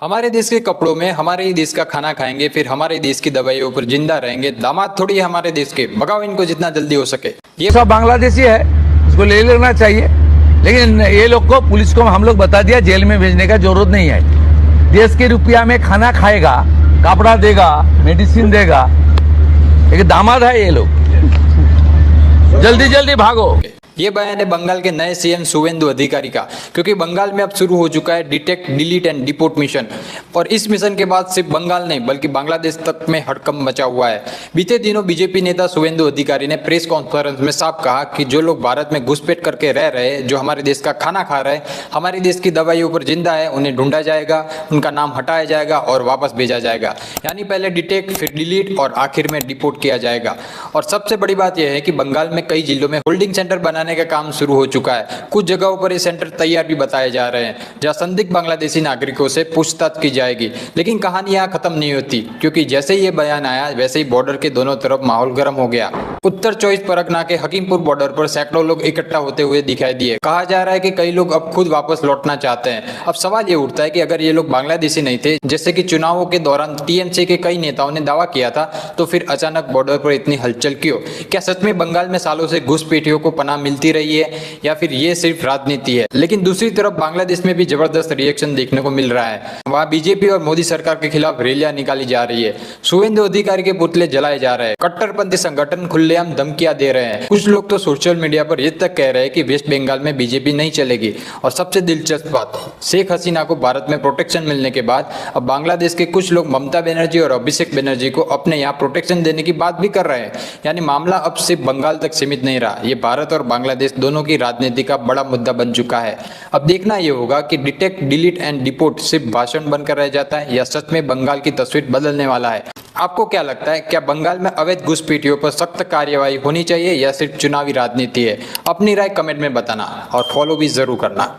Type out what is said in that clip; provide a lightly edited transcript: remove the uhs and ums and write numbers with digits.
हमारे देश के कपड़ों में हमारे ही देश का खाना खाएंगे, फिर हमारे देश की दवाइयों पर जिंदा रहेंगे। दामाद थोड़ी है हमारे देश के, भगाओ इनको जितना जल्दी हो सके। ये सब बांग्लादेशी है, इसको ले लेना चाहिए। लेकिन ये लोग को, पुलिस को हम लोग बता दिया, जेल में भेजने का जरूरत नहीं है। देश के रुपया में खाना खाएगा, कपड़ा देगा, मेडिसिन देगा। लेकिन दामाद है ये लोग, जल्दी जल्दी भागो। ये बयान है बंगाल के नए सीएम शुवेंदु अधिकारी का, क्योंकि बंगाल में अब शुरू हो चुका है detect, delete and deport mission. और इस मिशन के बाद सिर्फ बंगाल नहीं बल्कि बांग्लादेश तक में हड़कंप मचा हुआ है। बीते दिनों बीजेपी नेता शुवेंदु अधिकारी ने प्रेस कॉन्फ्रेंस में साफ कहा कि जो लोग भारत में घुसपैठ करके रह रहे हैं, जो हमारे देश का खाना खा रहे हैं, हमारे देश की दवाइयों पर जिंदा है, उन्हें ढूंढा जाएगा, उनका नाम हटाया जाएगा और वापस भेजा जाएगा। यानी पहले डिटेक्ट, फिर डिलीट और आखिर में डिपोर्ट किया जाएगा। और सबसे बड़ी बात यह है कि बंगाल में कई जिलों में होल्डिंग सेंटर बनाने का काम शुरू हो चुका है। कुछ जगहों पर ये सेंटर तैयार भी बताए जा रहे हैं, जहां संदिग्ध बांग्लादेशी नागरिकों से पूछताछ की जाएगी। लेकिन कहानी यहाँ खत्म नहीं होती, क्योंकि जैसे ही ये बयान आया वैसे ही बॉर्डर के दोनों तरफ माहौल गर्म हो गया। उत्तर 24 परगना के हकीमपुर बॉर्डर पर सैकड़ों लोग इकट्ठा होते हुए दिखाई दिए। कहा जा रहा है कि कई लोग अब खुद वापस लौटना चाहते हैं। अब सवाल ये उठता है कि अगर ये लोग बांग्लादेशी नहीं थे, जैसे कि चुनावों के दौरान टीएमसी के कई नेताओं ने दावा किया था, तो फिर अचानक बॉर्डर पर इतनी हलचल क्यों? क्या सच में बंगाल में सालों से घुसपैठियों को पनाह मिलती रही है, या फिर ये सिर्फ राजनीति है? लेकिन दूसरी तरफ बांग्लादेश में भी जबरदस्त रिएक्शन देखने को मिल रहा है। वहाँ बीजेपी और मोदी सरकार के खिलाफ रैलियां निकाली जा रही है, शुवेंदु अधिकारी के पुतले जलाए जा रहे हैं, कट्टरपंथी संगठन खुलेआम धमकियां दे रहे हैं। कुछ लोग तो सोशल मीडिया पर ये तक कह रहे हैं कि वेस्ट बंगाल में बीजेपी नहीं चलेगी। और सबसे दिलचस्प बात, शेख हसीना को भारत में प्रोटेक्शन मिलने के बाद अब बांग्लादेश के कुछ लोग ममता बनर्जी और अभिषेक बनर्जी को अपने यहाँ प्रोटेक्शन देने की बात भी कर रहे हैं। यानी मामला अब सिर्फ बंगाल तक सीमित नहीं रहा, ये भारत और बांग्लादेश दोनों की राजनीति का बड़ा मुद्दा बन चुका है। अब देखना यह होगा कि डिटेक्ट, डिलीट एंड डिपोर्ट सिर्फ भाषण बनकर रह जाता है, या सच में बंगाल की तस्वीर बदलने वाला है। आपको क्या लगता है, क्या बंगाल में अवैध घुसपैठियों पर सख्त कार्यवाही होनी चाहिए, या सिर्फ चुनावी राजनीति है? अपनी राय कमेंट में बताना और फॉलो भी जरूर करना।